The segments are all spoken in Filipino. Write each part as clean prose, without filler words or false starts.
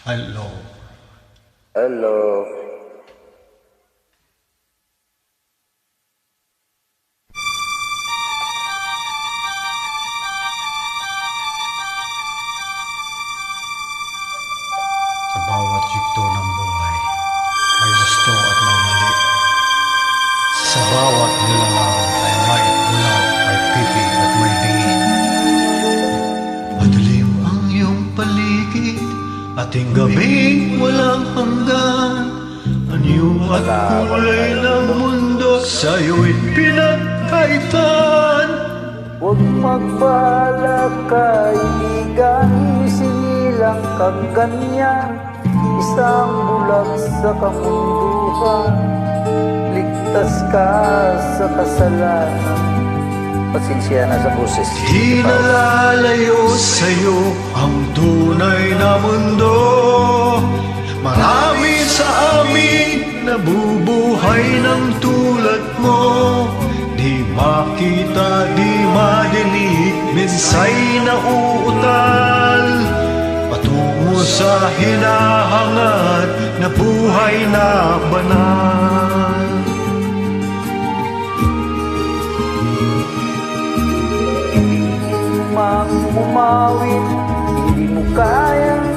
Hello. Hello. Sa bawat yugto ng buhay, may gusto at may mali. Sa bawat nilalang ay may bulag, may pipi at may dingi. Madilim ang iyong paligid, ating gabing walang hanggan. Anyo at kulay ng mundo sa'yo'y pinagkaitan. Huwag magpala kaibigan, sinilang kang ganyan. Isang bulag sa kamunduhan, ligtas ka sa kasalanan. Pasensya na sa boses. Di nalalayo sa'yo ang tunay na mundo. Marami sa amin nabubuhay ng tulad mo. Di makita, di madinig, minsay nauutal patungo sa hinahangad na buhay na banal. Mang umawit, hindi mo kayang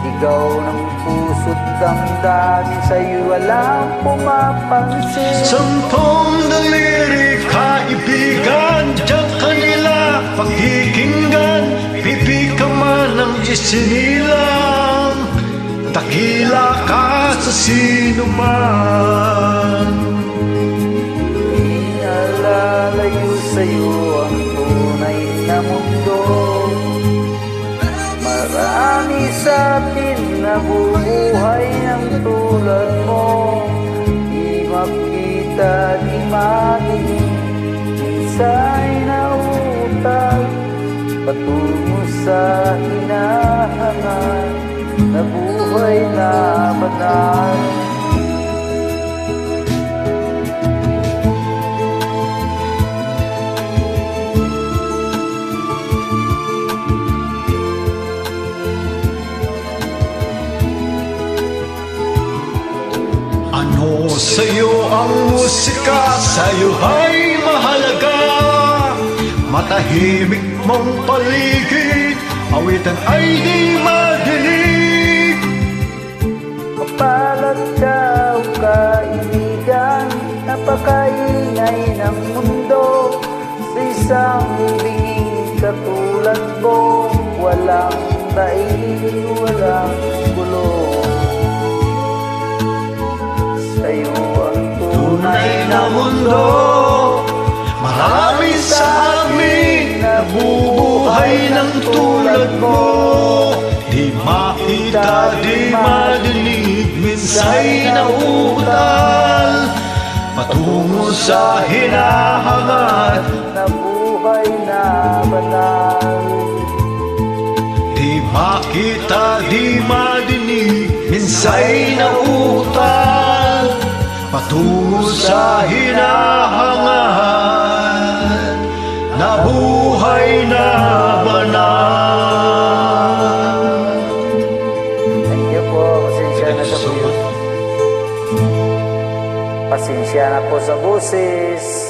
sigaw ng puso't damdamin, sa'yo walang pumapansin. Sampung daliri kaibigan, diyan kanila pakikinggan. Pipi ka man ang isinilang, dakila ka sa sino man. Inalalayo sa'yo ang tunay na mundo. Marami sa atin nabubuhay ng tulad mo. Di makita, di madinig, minsay nauutal patungo sa hinahangad na buhay na banal. Ano sa'yo ang musika, sa'yo ay mahalaga. Matahimik mong paligid, awitan ay di madinig. Mapalad ka o kaibigan, napakaingay ng mundo. Sa isang binging katulad mo, walang daig, walang gulo. Sa'yo ang Tunay na mundo, marami sa amin nabubuhay ng tulad mo. Di makita, di madinig, minsay nauutal patungo sa hinahangad na buhay na banal. Di makita, di madinig, minsay nauutal patungo sa hinahangad na buhay na banal. Thank you po. Pasensya na sa boses. Pasensya na po sa boses.